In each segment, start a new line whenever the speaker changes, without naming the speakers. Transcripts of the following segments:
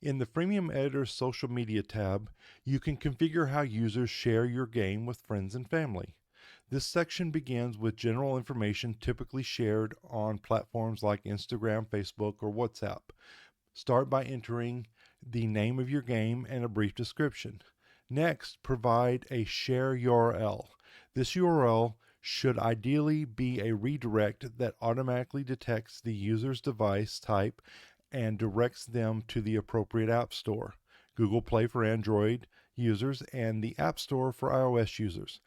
In the Freemium Editor's Social Media tab, you can configure how users share your game with friends and family. This section begins with general information typically shared on platforms like Instagram, Facebook, or WhatsApp. Start by entering the name of your game and a brief description. Next, provide a share URL. This URL should ideally be a redirect that automatically detects the user's device type and directs them to the appropriate app store, Google Play for Android users and the App Store for iOS users.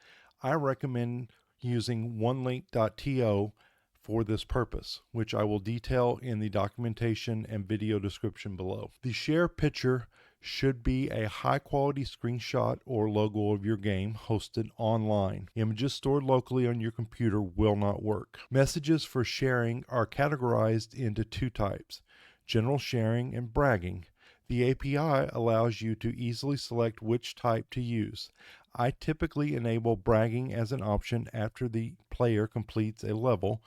I recommend using onelink.to for this purpose, which I will detail in the documentation and video description below. The share picture should be a high quality screenshot or logo of your game hosted online. Images stored locally on your computer will not work. Messages for sharing are categorized into two types: general sharing and bragging. The API allows you to easily select which type to use. I typically enable bragging as an option after the player completes a level,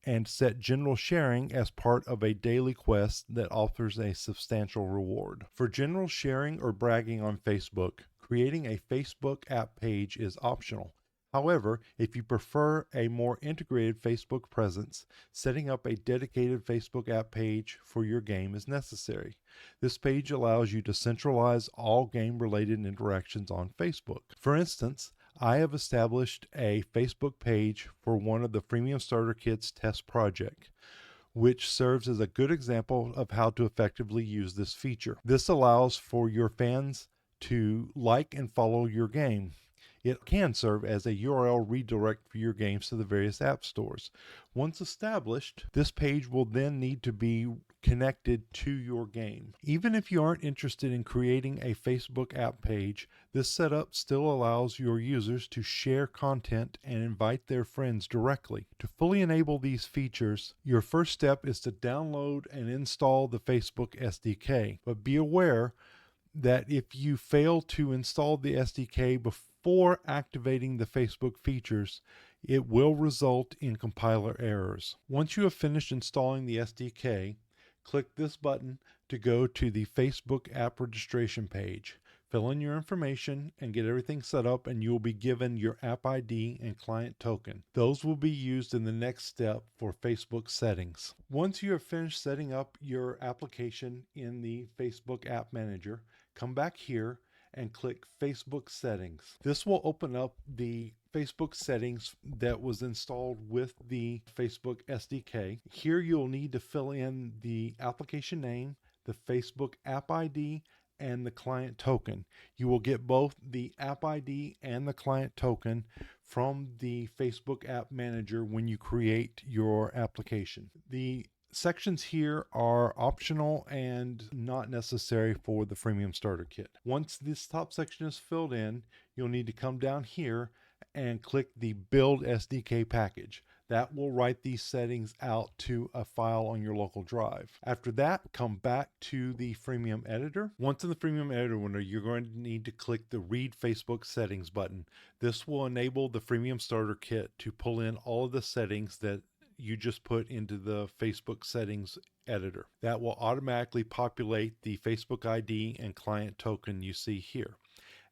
and set general sharing as part of a daily quest that offers a substantial reward. For general sharing or bragging on Facebook, creating a Facebook app page is optional. However, if you prefer a more integrated Facebook presence, setting up a dedicated Facebook app page for your game is necessary. This page allows you to centralize all game-related interactions on Facebook. For instance, I have established a Facebook page for one of the Freemium Starter Kit's test project, which serves as a good example of how to effectively use this feature. This allows for your fans to like and follow your game. It can serve as a URL redirect for your games to the various app stores. Once established, this page will then need to be connected to your game. Even if you aren't interested in creating a Facebook app page, this setup still allows your users to share content and invite their friends directly. To fully enable these features, your first step is to download and install the Facebook SDK. But be aware that if you fail to install the SDK before activating the Facebook features, it will result in compiler errors. Once you have finished installing the SDK, click this button to go to the Facebook app registration page. Fill in your information and get everything set up, and you will be given your app ID and client token. Those will be used in the next step for Facebook settings. Once you have finished setting up your application in the Facebook App Manager, come back here and click Facebook Settings. This will open up the Facebook settings that was installed with the Facebook SDK. Here you'll need to fill in the application name, the Facebook app ID, and the client token. You will get both the app ID and the client token from the Facebook App Manager when you create your application. The sections here are optional and not necessary for the Freemium Starter Kit. Once this top section is filled in, you'll need to come down here and click the Build SDK package. That will write these settings out to a file on your local drive. After that, come back to the Freemium Editor. Once in the Freemium Editor window, you're going to need to click the Read Facebook Settings button. This will enable the Freemium Starter Kit to pull in all of the settings that you just put into the Facebook settings editor. That will automatically populate the Facebook ID and client token you see here.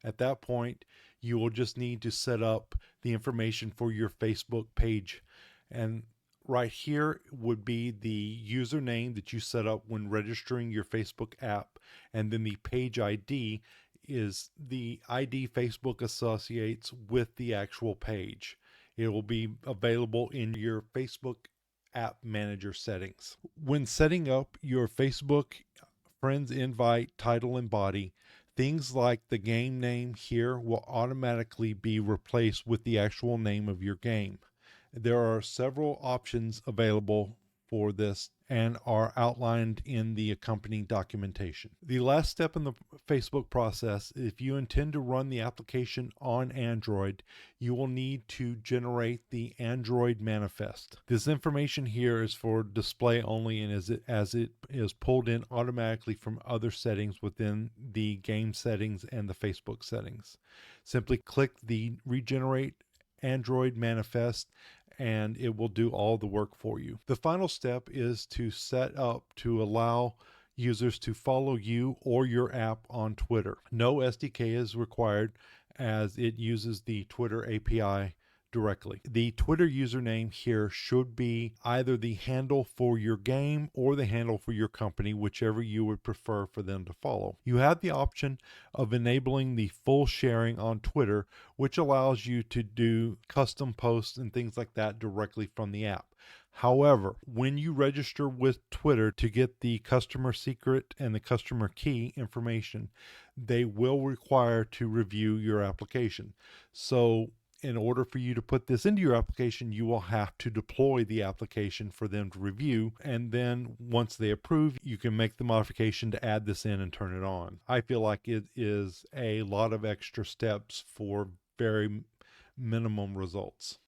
At that point, you will just need to set up the information for your Facebook page. And right here would be the username that you set up when registering your Facebook app. And then the page ID is the ID Facebook associates with the actual page. It will be available in your Facebook App Manager settings. When setting up your Facebook friends invite title and body, things like the game name here will automatically be replaced with the actual name of your game. There are several options available for this and are outlined in the accompanying documentation. The last step in the Facebook process, if you intend to run the application on Android, you will need to generate the Android manifest. This information here is for display only, and as it is pulled in automatically from other settings within the game settings and the Facebook settings. Simply click the Regenerate Android manifest and it will do all the work for you. The final step is to set up to allow users to follow you or your app on Twitter. No SDK is required as it uses the Twitter API directly. The Twitter username here should be either the handle for your game or the handle for your company, whichever you would prefer for them to follow. You have the option of enabling the full sharing on Twitter, which allows you to do custom posts and things like that directly from the app. However, when you register with Twitter to get the customer secret and the customer key information, they will require to review your application. So in order for you to put this into your application, you will have to deploy the application for them to review. And then once they approve, you can make the modification to add this in and turn it on. I feel like it is a lot of extra steps for very minimum results.